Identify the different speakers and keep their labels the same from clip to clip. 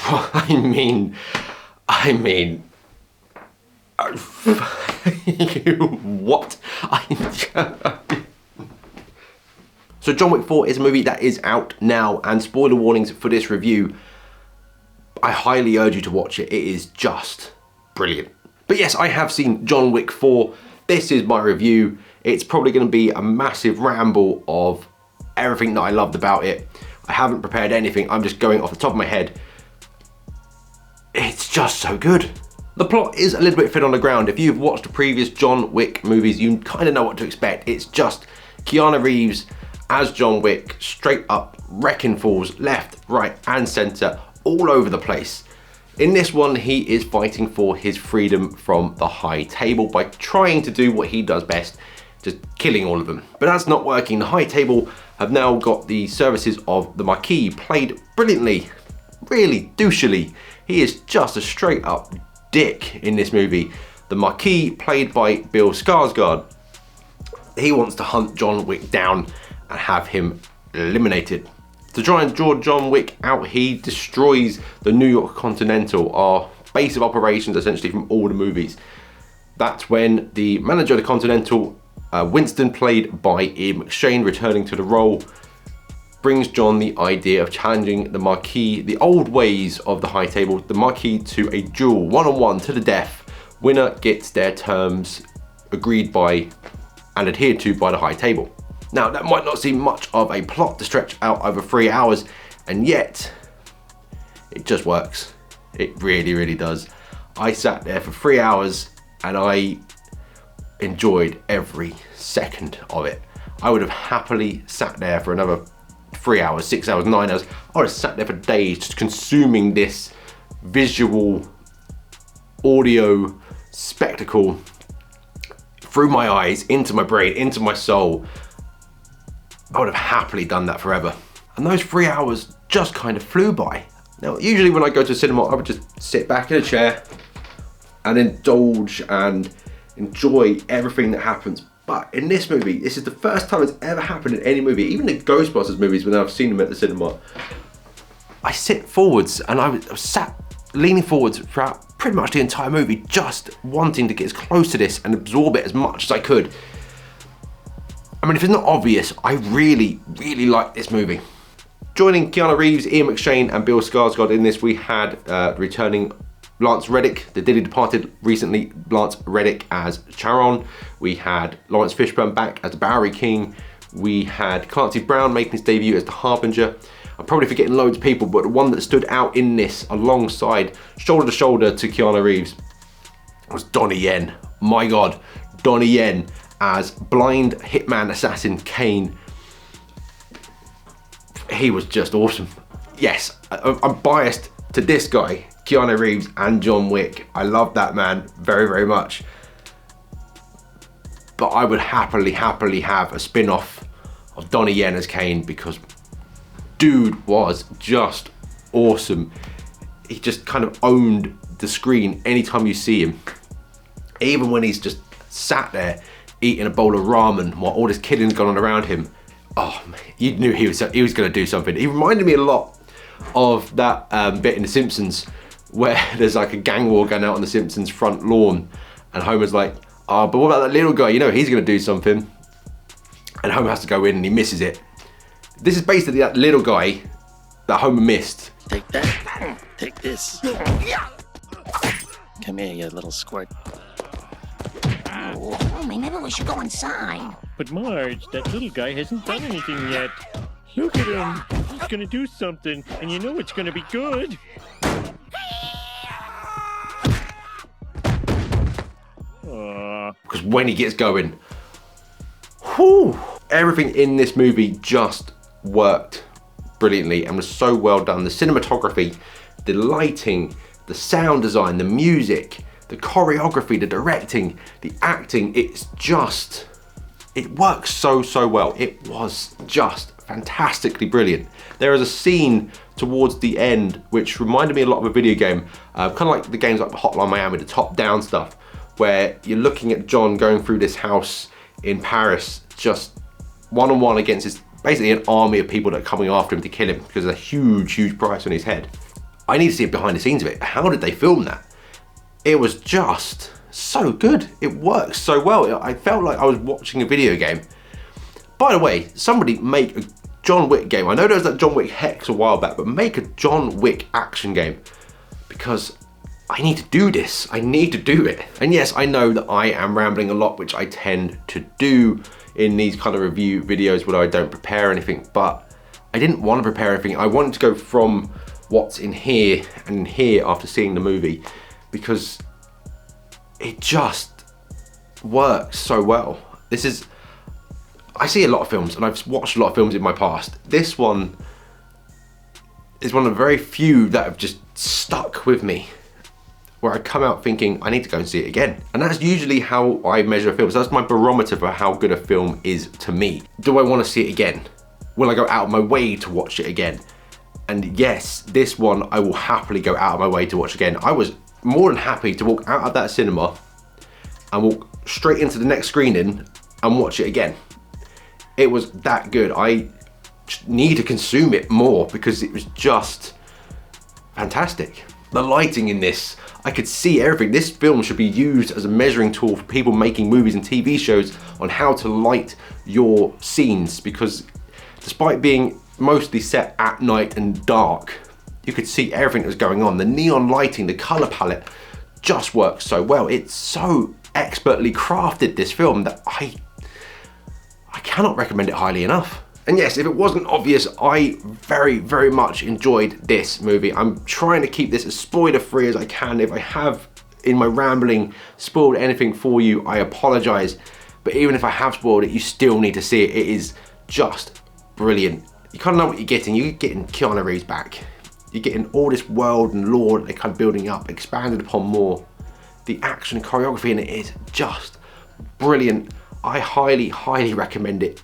Speaker 1: I mean, what? So John Wick 4 is a movie that is out now, and spoiler warnings for this review. I highly urge you to watch it. It is just brilliant. But yes, I have seen John Wick 4. This is my review. It's probably going to be a massive ramble of everything that I loved about it. I haven't prepared anything. I'm just going off the top of my head. It's just so good. The plot is a little bit thin on the ground. If you've watched the previous John Wick movies, you kind of know what to expect. It's just Keanu Reeves as John Wick, straight up wrecking falls left, right, and center, all over the place. In this one, he is fighting for his freedom from the high table by trying to do what he does best, just killing all of them. But that's not working. The high table have now got the services of the Marquis, played brilliantly, really douchily. He is just a straight up dick in this movie. The Marquis, played by Bill Skarsgård, he wants to hunt John Wick down and have him eliminated. To try and draw John Wick out, he destroys the New York Continental, our base of operations essentially from all the movies. That's when the manager of the Continental, Winston, played by Ian McShane, returning to the role, brings John the idea of challenging the Marquis, the old ways of the high table, the Marquis, to a duel, one-on-one to the death. Winner gets their terms agreed by and adhered to by the high table. Now, that might not seem much of a plot to stretch out over 3 hours, and yet it just works. It really, really does. I sat there for 3 hours and I enjoyed every second of it. I would have happily sat there for another 3 hours, 6 hours, 9 hours. I would have sat there for days just consuming this visual, audio spectacle through my eyes, into my brain, into my soul. I would have happily done that forever. And those 3 hours just kind of flew by. Now, usually when I go to cinema, I would just sit back in a chair and indulge and enjoy everything that happens. But in this movie, this is the first time it's ever happened in any movie, even the Ghostbusters movies when I've seen them at the cinema. I sit forwards and I was sat leaning forwards throughout pretty much the entire movie, just wanting to get as close to this and absorb it as much as I could. I mean, if it's not obvious, I really, really like this movie. Joining Keanu Reeves, Ian McShane, and Bill Skarsgård in this, we had returning Lance Reddick, the dearly departed recently, Lance Reddick as Charon. We had Lawrence Fishburne back as the Bowery King. We had Clancy Brown making his debut as the Harbinger. I'm probably forgetting loads of people, but the one that stood out in this alongside, shoulder to shoulder to Keanu Reeves, was Donnie Yen. My God, Donnie Yen as blind hitman assassin Kane. He was just awesome. Yes, I'm biased to this guy, Keanu Reeves and John Wick. I love that man very, very much. But I would happily have a spin-off of Donnie Yen as Kane, because dude was just awesome. He just kind of owned the screen anytime you see him. Even when he's just sat there eating a bowl of ramen while all this killing's going on around him. Oh man, you knew he was going to do something. He reminded me a lot of that bit in The Simpsons where there's like a gang war going out on The Simpsons front lawn, and Homer's like, oh, but what about that little guy? You know he's going to do something. And Homer has to go in and he misses it. This is basically that little guy that Homer missed.
Speaker 2: Take that. Take this. Come here, you little squirt.
Speaker 3: Oh, maybe we should go inside.
Speaker 4: But Marge, that little guy hasn't done anything yet. Look at him. He's gonna do something, and you know it's gonna be good.
Speaker 1: Because when he gets going, whew, everything in this movie just worked brilliantly and was so well done. The cinematography, the lighting, the sound design, the music, the choreography, the directing, the acting, it works so well. It was just fantastically brilliant. There is a scene towards the end which reminded me a lot of a video game, kind of like the games like Hotline Miami, the top-down stuff, where you're looking at John going through this house in Paris, just one-on-one against basically an army of people that are coming after him to kill him because there's a huge price on his head. I need to see it behind the scenes of it. How did they film that? It was just so good. It works so well. I felt like I was watching a video game. By the way, somebody make a John Wick game. I know there was that John Wick Hex a while back, but make a John Wick action game, because I need to do this. I need to do it. And yes, I know that I am rambling a lot, which I tend to do in these kind of review videos where I don't prepare anything, but I didn't want to prepare anything. I wanted to go from what's in here and in here after seeing the movie, because it just works so well. I see a lot of films, and I've watched a lot of films in my past. This one is one of the very few that have just stuck with me, where I come out thinking, I need to go and see it again. And that's usually how I measure films. That's my barometer for how good a film is to me. Do I want to see it again? Will I go out of my way to watch it again? And yes, this one I will happily go out of my way to watch again. I was more than happy to walk out of that cinema and walk straight into the next screening and watch it again. It was that good. I need to consume it more because it was just fantastic. The lighting in this, I could see everything. This film should be used as a measuring tool for people making movies and TV shows on how to light your scenes, because despite being mostly set at night and dark, you could see everything that was going on. The neon lighting, the color palette just works so well. It's so expertly crafted, this film, that I cannot recommend it highly enough. And yes, if it wasn't obvious, I very, very much enjoyed this movie. I'm trying to keep this as spoiler-free as I can. If I have, in my rambling, spoiled anything for you, I apologize. But even if I have spoiled it, you still need to see it. It is just brilliant. You kind of know what you're getting. You're getting Keanu Reeves back. You're getting all this world and lore that they're kind of building up, expanded upon more. The action and choreography in it is just brilliant. I highly, highly recommend it.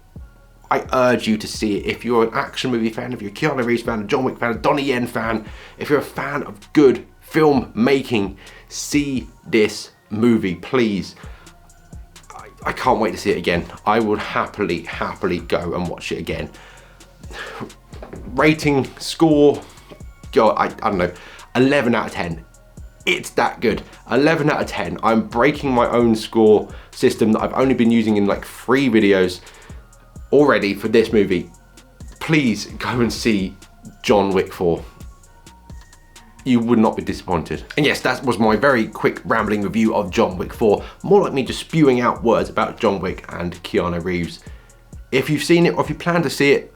Speaker 1: I urge you to see it. If you're an action movie fan, if you're a Keanu Reeves fan, a John Wick fan, a Donnie Yen fan, if you're a fan of good film making, see this movie, please. I can't wait to see it again. I would happily, happily go and watch it again. Rating, score, I don't know, 11 out of 10. It's that good. 11 out of 10. I'm breaking my own score system that I've only been using in like 3 videos already for this movie. Please go and see John Wick 4. You would not be disappointed. And yes, that was my very quick rambling review of John Wick 4. More like me just spewing out words about John Wick and Keanu Reeves. If you've seen it or if you plan to see it,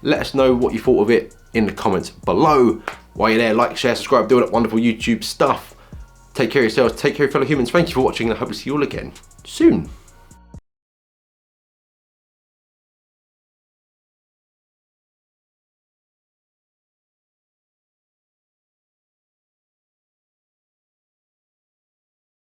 Speaker 1: let us know what you thought of it in the comments below. While you're there, like, share, subscribe, do all that wonderful YouTube stuff. Take care of yourselves, take care of your fellow humans. Thank you for watching, and I hope to see you all again soon.